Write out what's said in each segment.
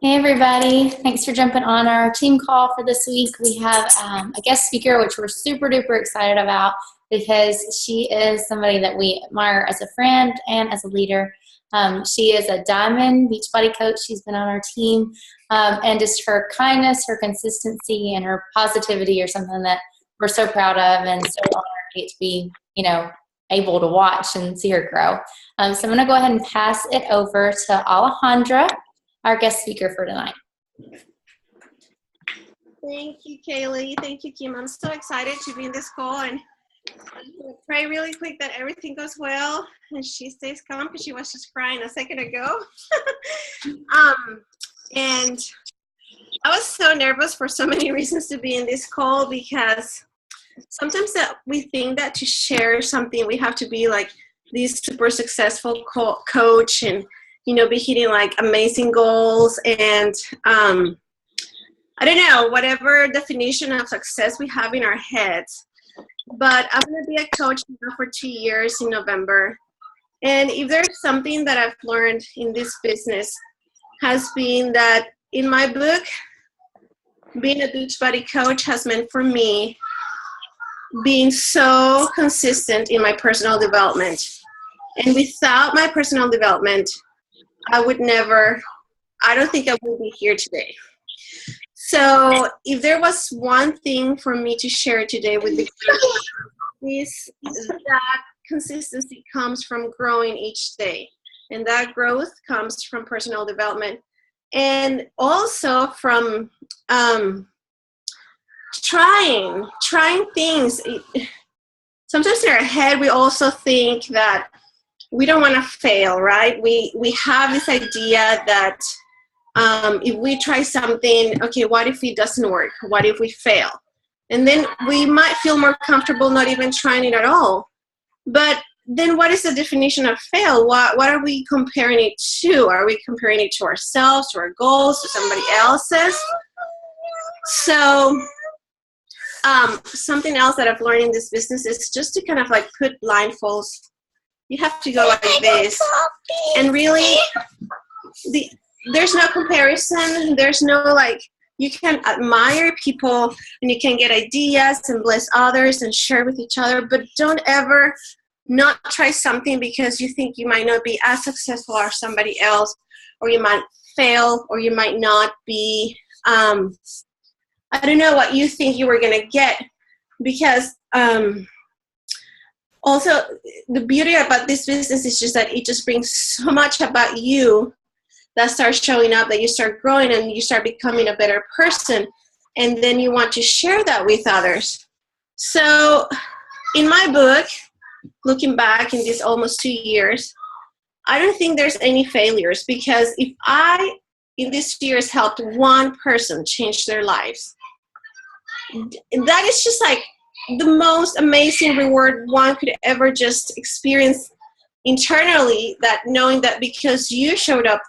Hey everybody, thanks for jumping on our team call for this week. We have a guest speaker, which we're super duper excited about because she is somebody that we admire as a friend and as a leader. She is a Diamond Beachbody coach. She's been on our team, and just her kindness, her consistency, and her positivity are something that we're so proud of and so honored to be, able to watch and see her grow. So I'm going to go ahead and pass it over to Alejandra, our guest speaker for tonight. Thank you, Kaylee. Thank you, Kim. I'm so excited to be in this call, and I'm going to pray really quick that everything goes well and she stays calm because she was just crying a second ago. And I was so nervous for so many reasons to be in this call, because sometimes that we think that to share something we have to be like this super successful coach and be hitting like amazing goals and I don't know, whatever definition of success we have in our heads. But I'm going to be a coach now for 2 years in November. And if there's something that I've learned in this business, has been that in my book, being a Beachbody coach has meant for me being so consistent in my personal development. And without my personal development, I don't think I would be here today. So if there was one thing for me to share today with the group, is that consistency comes from growing each day. And that growth comes from personal development. And also from trying things. Sometimes in our head, we also think that we don't want to fail, right? We have this idea that if we try something, okay, what if it doesn't work? What if we fail? And then we might feel more comfortable not even trying it at all. But then what is the definition of fail? What are we comparing it to? Are we comparing it to ourselves, to our goals, to somebody else's? So something else that I've learned in this business is just to kind of like put blindfolds. You have to go like this, and really, there's no comparison. There's no like, you can admire people and you can get ideas and bless others and share with each other, but don't ever not try something because you think you might not be as successful as somebody else, or you might fail, or you might not be, I don't know what you think you were going to get, because also, the beauty about this business is just that it just brings so much about you that starts showing up, that you start growing and you start becoming a better person. And then you want to share that with others. So in my book, looking back in these almost 2 years, I don't think there's any failures, because if I, in these years, helped one person change their lives, that is just like the most amazing reward one could ever just experience internally, that knowing that because you showed up,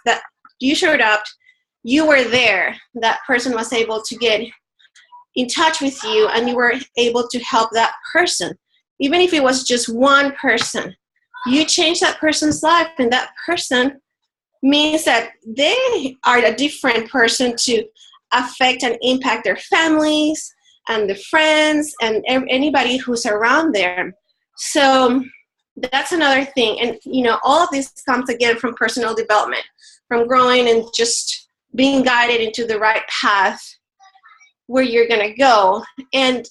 you were there, that person was able to get in touch with you and you were able to help that person. Even if it was just one person, you changed that person's life, and that person means that they are a different person to affect and impact their families and the friends and anybody who's around there. So that's another thing. And, all of this comes again from personal development, from growing and just being guided into the right path where you're going to go. And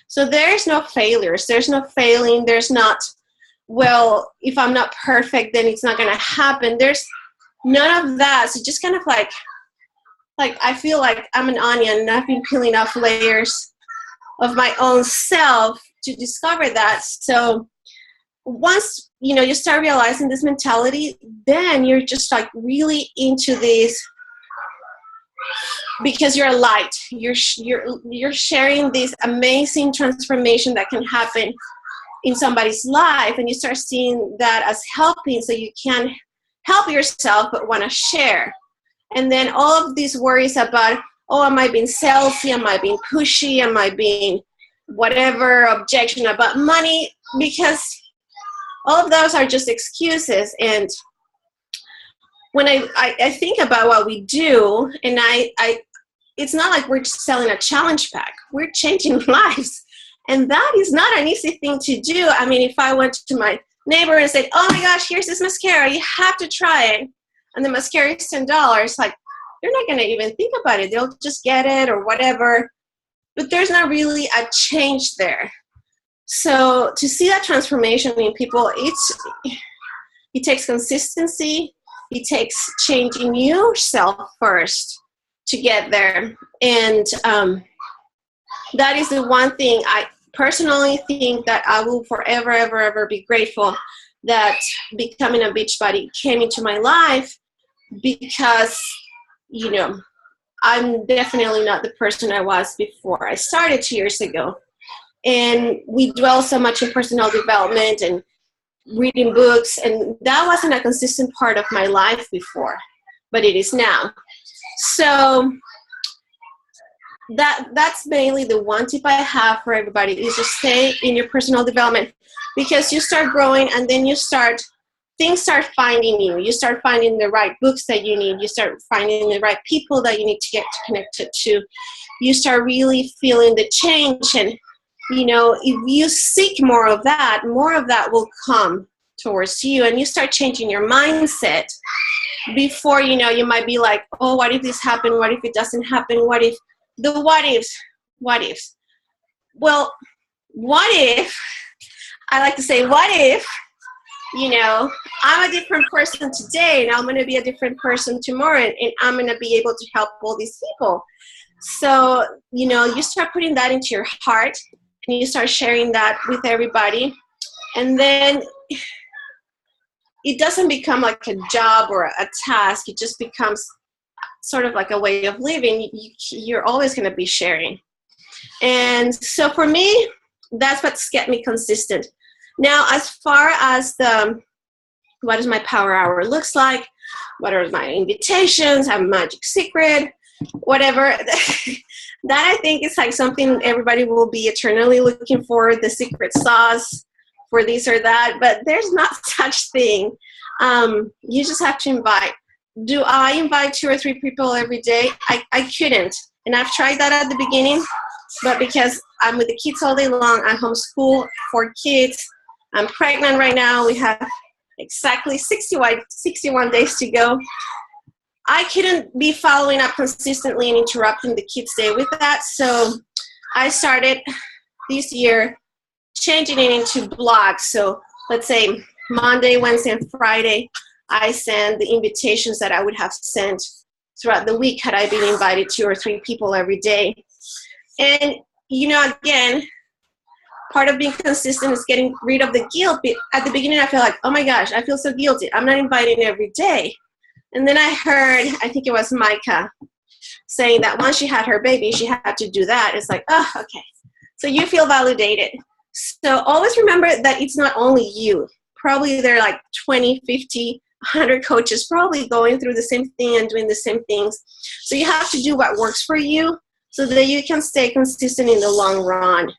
so there's no failures. There's no failing. There's not, well, if I'm not perfect, then it's not going to happen. There's none of that. So just kind of like I feel like I'm an onion and I've been peeling off layers of my own self to discover that. So once, you start realizing this mentality, then you're just like really into this, because you're a light. You're sharing this amazing transformation that can happen in somebody's life, and you start seeing that as helping, so you can help yourself but want to share. And then all of these worries about, oh, am I being salesy? Am I being pushy? Am I being whatever, objection about money? Because all of those are just excuses. And when I think about what we do, and it's not like we're just selling a challenge pack. We're changing lives. And that is not an easy thing to do. I mean, if I went to my neighbor and said, oh my gosh, here's this mascara, you have to try it, and the mascara is $10, like, they're not going to even think about it. They'll just get it or whatever. But there's not really a change there. So to see that transformation in people, it takes consistency. It takes changing yourself first to get there. And that is the one thing I personally think that I will forever, ever, ever be grateful that becoming a Beachbody came into my life, because, you know, I'm definitely not the person I was before I started 2 years ago. And we dwell so much in personal development and reading books, and that wasn't a consistent part of my life before, but it is now. So that's mainly the one tip I have for everybody, is just stay in your personal development, because you start growing, and then things start finding you. You start finding the right books that you need. You start finding the right people that you need to get connected to. You start really feeling the change. And, you know, if you seek more of that will come towards you. And you start changing your mindset before, you know, you might be like, oh, what if this happened? What if it doesn't happen? What if? The what ifs. Well, what if, I like to say, what if, you know, I'm a different person today, and I'm going to be a different person tomorrow, and I'm going to be able to help all these people. So, you know, you start putting that into your heart, and you start sharing that with everybody. And then it doesn't become like a job or a task. It just becomes sort of like a way of living. You're always going to be sharing. And so for me, that's what's kept me consistent. Now, as far as what does my power hour looks like, what are my invitations, have a magic secret, whatever, that I think is like something everybody will be eternally looking for, the secret sauce for this or that, but there's not such thing. You just have to invite. Do I invite 2 or 3 people every day? I couldn't. And I've tried that at the beginning, but because I'm with the kids all day long, I homeschool 4 kids. I'm pregnant right now. We have exactly 61 days to go. I couldn't be following up consistently and interrupting the kids' day with that. So I started this year changing it into blocks. So let's say Monday, Wednesday, and Friday, I send the invitations that I would have sent throughout the week had I been invited 2 or 3 people every day. And, you know, again, part of being consistent is getting rid of the guilt. At the beginning, I felt like, oh my gosh, I feel so guilty. I'm not inviting every day. And then I heard, I think it was Micah, saying that once she had her baby, she had to do that. It's like, oh, okay. So you feel validated. So always remember that it's not only you. Probably there are like 20, 50, 100 coaches probably going through the same thing and doing the same things. So you have to do what works for you so that you can stay consistent in the long run.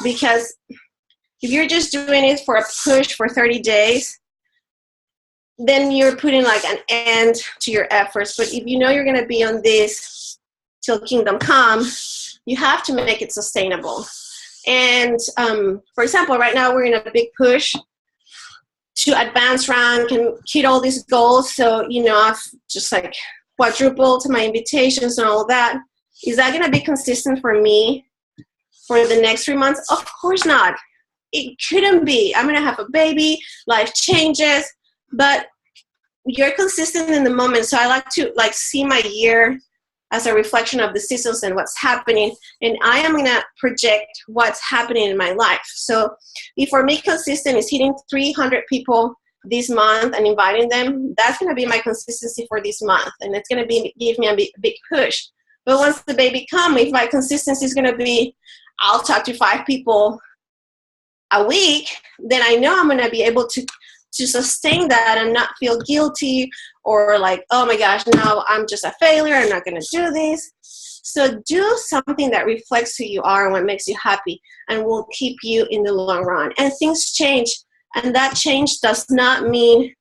Because if you're just doing it for a push for 30 days, then you're putting like an end to your efforts. But if you know you're going to be on this till kingdom come, you have to make it sustainable. And for example, right now we're in a big push to advance rank and hit all these goals. So, you know, I've just like quadrupled my invitations and all that. Is that going to be consistent for me for the next 3 months? Of course not. It couldn't be. I'm going to have a baby, life changes, but you're consistent in the moment. So I like to like see my year as a reflection of the seasons and what's happening. And I am going to project what's happening in my life. So if for me consistent is hitting 300 people this month and inviting them, that's going to be my consistency for this month. And it's going to give me a big push. But once the baby comes, if my consistency is going to be, I'll talk to 5 people a week, then I know I'm going to be able to sustain that and not feel guilty or like, oh my gosh, now I'm just a failure. I'm not going to do this. So do something that reflects who you are and what makes you happy and will keep you in the long run. And things change. And that change does not mean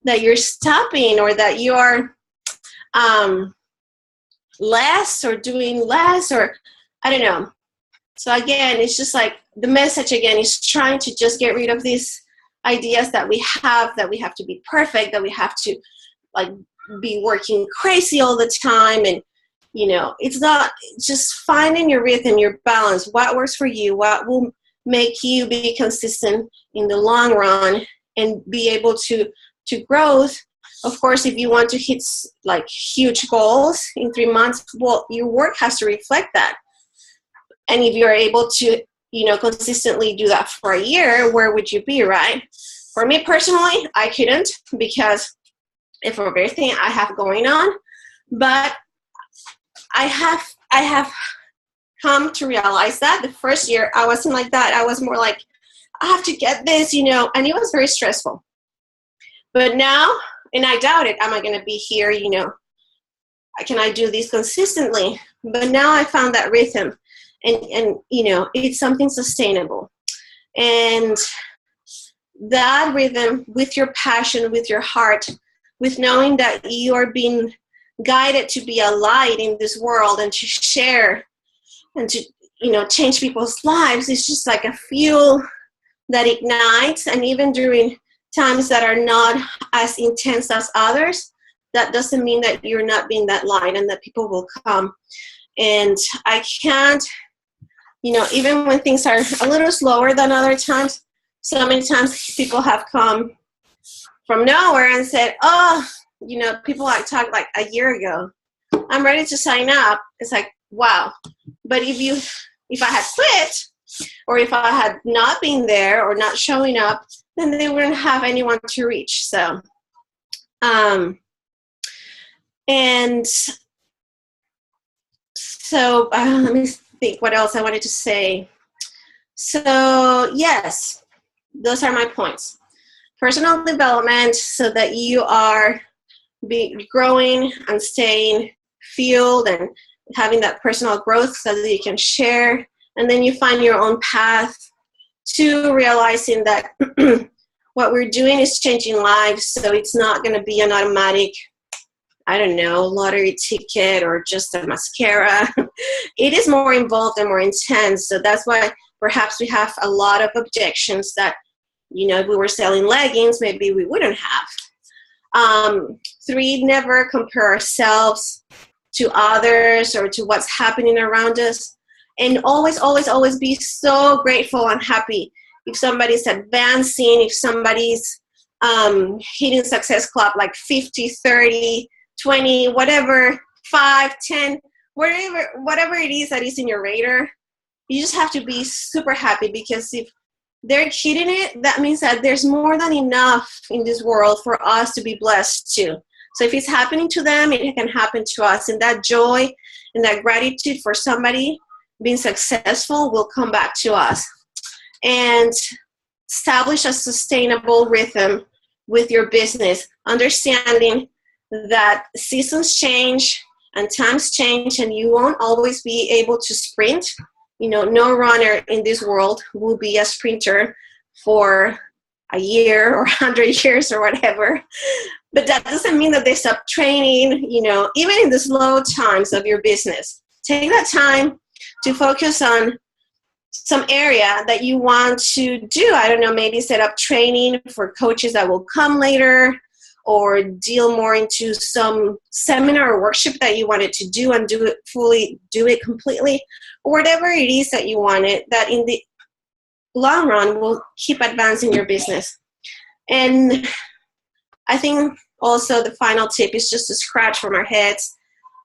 that you're stopping, or that you are less, or doing less, or I don't know. So again, it's just like the message again is trying to just get rid of these ideas that we have to be perfect, that we have to like be working crazy all the time. And it's not, just finding your rhythm, your balance, what works for you, what will make you be consistent in the long run and be able to growth. Of course, if you want to hit like huge goals in 3 months, well, your work has to reflect that. And if you're able to, consistently do that for a year, where would you be, right? For me personally, I couldn't, because of everything I have going on. But I have come to realize that the first year I wasn't like that. I was more like, I have to get this, and it was very stressful. But now, and I doubt it, am I going to be here, can I do this consistently? But now I found that rhythm, and it's something sustainable. And that rhythm, with your passion, with your heart, with knowing that you are being guided to be a light in this world and to share and to change people's lives, it's just like a fuel that ignites. And even during times that are not as intense as others, that doesn't mean that you're not being that light, and that people will come. And I can't, even when things are a little slower than other times, so many times people have come from nowhere and said, oh, people like talked like a year ago, I'm ready to sign up. It's like, wow. But if I had quit, or if I had not been there or not showing up, then they wouldn't have anyone to reach. So, let me think what else I wanted to say. So yes, those are my points. Personal development, so that you are growing and staying fueled and having that personal growth, so that you can share. And then you find your own path to realizing that what we're doing is changing lives. So it's not going to be an automatic, I don't know, lottery ticket or just a mascara. It is more involved and more intense. So that's why perhaps we have a lot of objections that, if we were selling leggings, maybe we wouldn't have. 3, never compare ourselves to others or to what's happening around us. And always, always, always be so grateful and happy if somebody's advancing, if somebody's hitting Success Club like 50, 30, 20, whatever, 5, 10, whatever it is that is in your radar. You just have to be super happy, because if they're hitting it, that means that there's more than enough in this world for us to be blessed too. So if it's happening to them, it can happen to us. And that joy and that gratitude for somebody being successful will come back to us. And establish a sustainable rhythm with your business, understanding that seasons change and times change, and you won't always be able to sprint. No runner in this world will be a sprinter for a year or 100 years or whatever. But that doesn't mean that they stop training, even in the slow times of your business. Take that time to focus on some area that you want to do. I don't know, maybe set up training for coaches that will come later, or deal more into some seminar or workshop that you wanted to do and do it completely, or whatever it is that you wanted, that in the long run will keep advancing your business. And I think also the final tip is just to scratch from our heads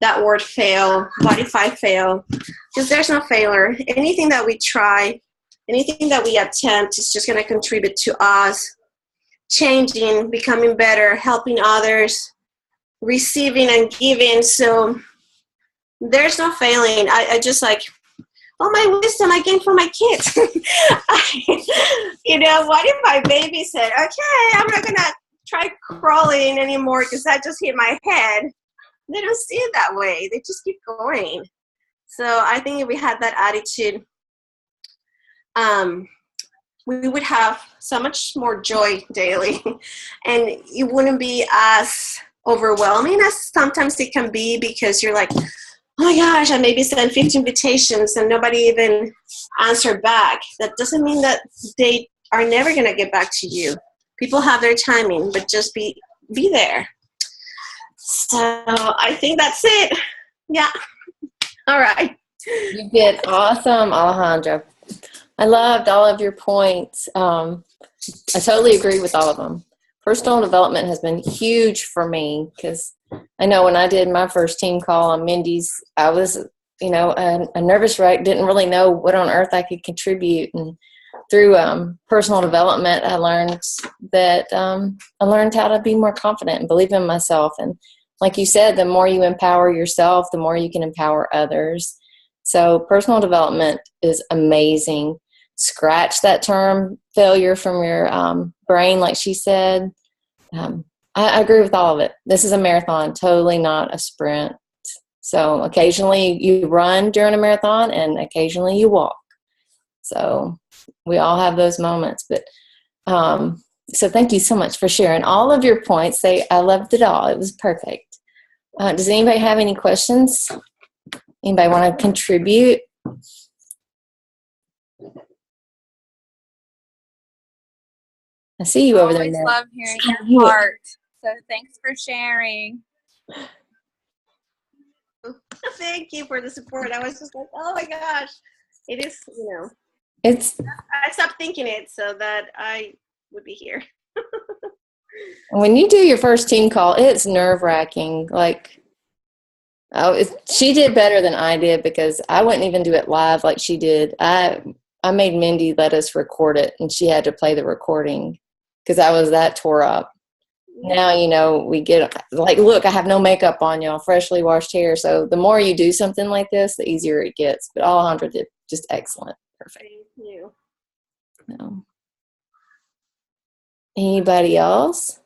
that word fail. What if I fail? Because there's no failure. Anything that we try, anything that we attempt is just going to contribute to us changing, becoming better, helping others, receiving and giving. So there's no failing. I just like, all my wisdom I gained from my kids. What if my baby said, okay, I'm not going to try crawling anymore because that just hit my head. They don't see it that way. They just keep going. So I think if we had that attitude, we would have so much more joy daily, and it wouldn't be as overwhelming as sometimes it can be, because you're like, oh my gosh, I maybe sent 50 invitations and nobody even answered back. That doesn't mean that they are never going to get back to you. People have their timing, but just be there. So I think that's it. Yeah. All right. You did awesome, Alejandra. I loved all of your points. I totally agree with all of them. Personal development has been huge for me, because I know when I did my first team call on Mindy's, I was, a nervous wreck, didn't really know what on earth I could contribute. And through personal development, I learned how to be more confident and believe in myself. And like you said, the more you empower yourself, the more you can empower others. So personal development is amazing. Scratch that term failure from your brain, like she said. I agree with all of it. This is a marathon, totally not a sprint. So occasionally you run during a marathon and occasionally you walk. So we all have those moments. But so thank you so much for sharing all of your points. I loved it all. It was perfect. Does anybody have any questions? Anybody want to contribute? I see you over there. Always love hearing your heart. So thanks for sharing. Thank you for the support. I was just like, oh my gosh, it is, I stopped thinking it so that I would be here. When you do your first team call, it's nerve-wracking. She did better than I did, because I wouldn't even do it live like she did. I made Mindy let us record it, and she had to play the recording because I was that tore up. Now, we get look, I have no makeup on, y'all, freshly washed hair. So the more you do something like this, the easier it gets. But Alejandra did just excellent. Perfect. Thank you. No. Anybody else?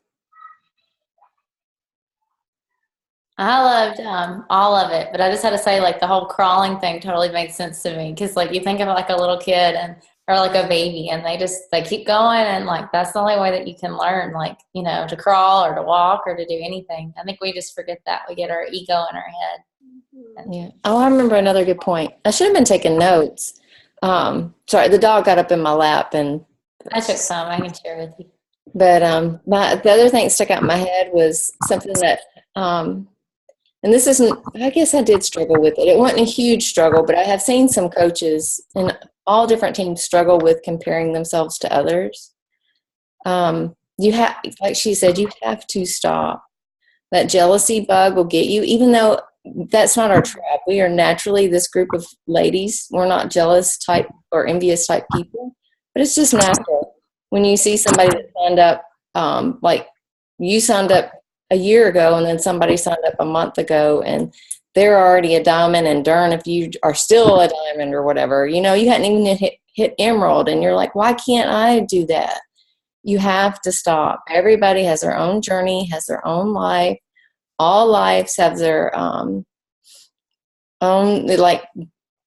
I loved all of it, but I just had to say, the whole crawling thing totally makes sense to me, because you think of a little kid or a baby, and they keep going, and that's the only way that you can learn, to crawl or to walk or to do anything. I think we just forget that. We get our ego in our head. Yeah. Oh, I remember another good point. I should have been taking notes. Sorry, the dog got up in my lap, and I took some. I can share with you. But the other thing that stuck out in my head was something that, and this isn't, I guess I did struggle with it. It wasn't a huge struggle, but I have seen some coaches in all different teams struggle with comparing themselves to others. You have, like she said, you have to stop. That jealousy bug will get you, even though that's not our trap. We are naturally this group of ladies. We're not jealous type or envious type people, but it's just natural. When you see somebody that signed up, like you signed up a year ago, and then somebody signed up a month ago, and they're already a diamond, and darn if you are still a diamond or whatever. You hadn't even hit emerald, and you're like, why can't I do that? You have to stop. Everybody has their own journey, has their own life. All lives have their own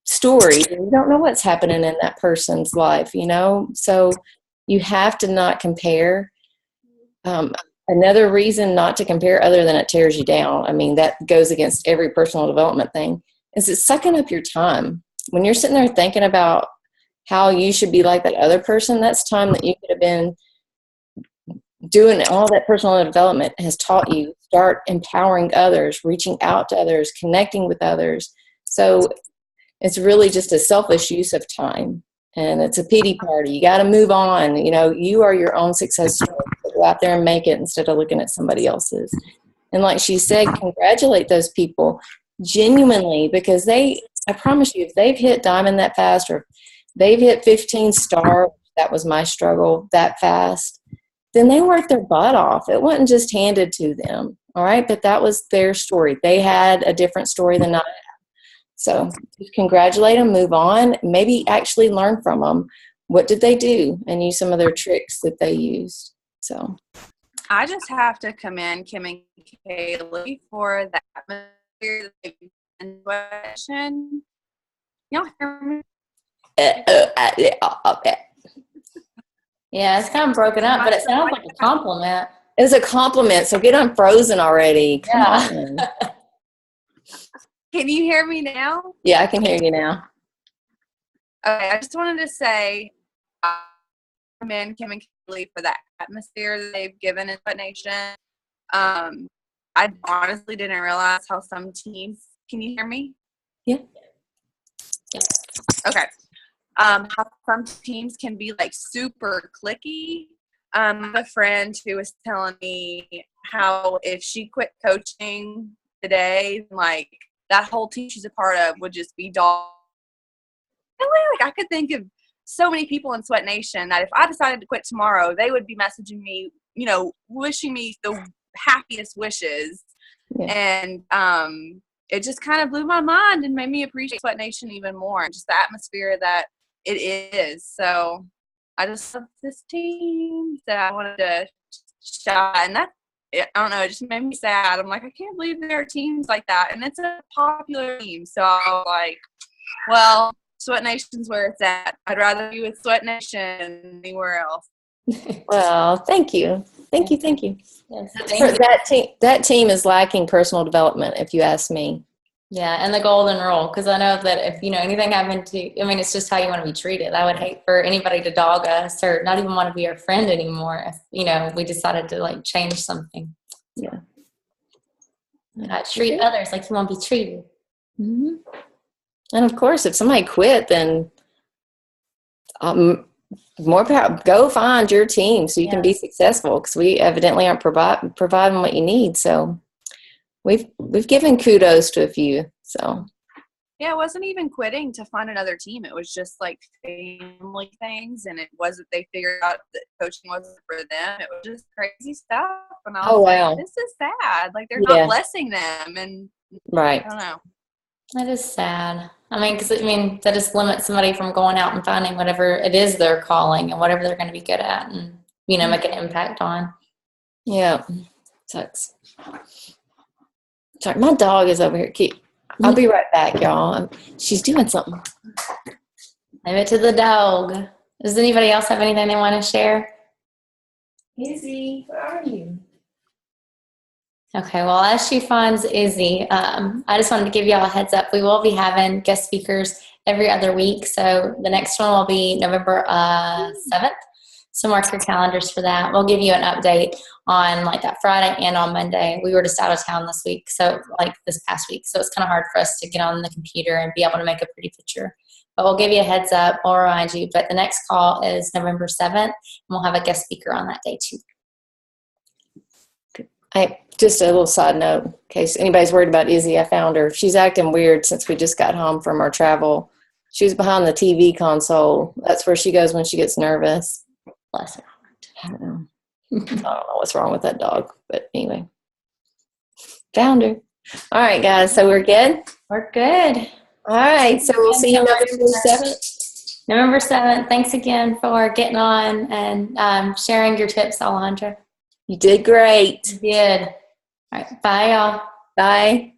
story. You don't know what's happening in that person's life, So you have to not compare. Another reason not to compare, other than it tears you down, I mean, that goes against every personal development thing, is it's sucking up your time. When you're sitting there thinking about how you should be like that other person, that's time that you could have been doing all that personal development has taught you. Start empowering others, reaching out to others, connecting with others. So it's really just a selfish use of time, and it's a pity party. You got to move on. You are your own success story. Go out there and make it instead of looking at somebody else's. And like she said, congratulate those people genuinely, because I promise you, if they've hit diamond that fast, or they've hit 15 star, that was my struggle, that fast, then they worked their butt off. It wasn't just handed to them. All right. But that was their story. They had a different story than I had. So just congratulate them, move on, maybe actually learn from them. What did they do? And use some of their tricks that they used. So I just have to commend Kim and Kaylee for that question. Y'all hear me? Yeah, it's kind of broken up, but it sounds like a compliment. It was a compliment, so get unfrozen already. Come on. Can you hear me now? Yeah, I can hear you now. Okay, I just wanted to say I commend Kim and Kaylee for that atmosphere that they've given in Sweat Nation. I honestly didn't realize how some teams, can you hear me? Yeah. Okay. How some teams can be like super cliquey. I have a friend who was telling me how if she quit coaching today, like that whole team she's a part of would just be dog. Like I could think of so many people in Sweat Nation that if I decided to quit tomorrow, they would be messaging me, you know, wishing me the happiest wishes. Yeah. And it just kind of blew my mind and made me appreciate Sweat Nation even more, and just the atmosphere that it is. So I just love this team that I wanted to shout, and that, I don't know, it just made me sad. I'm like, I can't believe there are teams like that, and it's a popular team. So I was like, well, Sweat Nation's where it's at. I'd rather be with Sweat Nation than anywhere else. Well, thank you. Thank you. Yes, that team is lacking personal development, if you ask me. Yeah, and the golden rule, because I know that if, you know, anything happened to, I mean, it's just how you want to be treated. I would hate for anybody to dog us or not even want to be our friend anymore if, you know, we decided to, like, change something. Yeah. Treat others like you want to be treated. Mm-hmm. And, of course, if somebody quit, then more power. Go find your team so you can be successful, because we evidently aren't providing what you need. So we've given kudos to a few. So yeah, it wasn't even quitting to find another team. It was just like family things, and it wasn't. They figured out that coaching wasn't for them. It was just crazy stuff, and I was like, "This is sad. Like they're not blessing them." And right, I don't know. That is sad. I mean, because that just limits somebody from going out and finding whatever it is they're calling and whatever they're going to be good at, and, you know, make an impact on. Yeah, sucks. Sorry, my dog is over here. I'll be right back, y'all. She's doing something. Leave it to the dog. Does anybody else have anything they want to share? Izzy, where are you? Okay, well, as she finds Izzy, I just wanted to give y'all a heads up. We will be having guest speakers every other week. So the next one will be November 7th. So mark your calendars for that. We'll give you an update on like that Friday and on Monday. We were just out of town this week, so like this past week. So it's kind of hard for us to get on the computer and be able to make a pretty picture. But we'll give you a heads up. We'll remind you. But the next call is November 7th, and we'll have a guest speaker on that day too. Just a little side note, in case anybody's worried about Izzy, I found her. She's acting weird since we just got home from our travel. She was behind the TV console. That's where she goes when she gets nervous. Bless her heart. I don't know what's wrong with that dog, but anyway. Found her. All right, guys, so we're good? We're good. All right, so we'll see you November 7th. November 7th. Thanks again for getting on and sharing your tips, Alejandra. You did great. You did. All right, bye, y'all. Bye.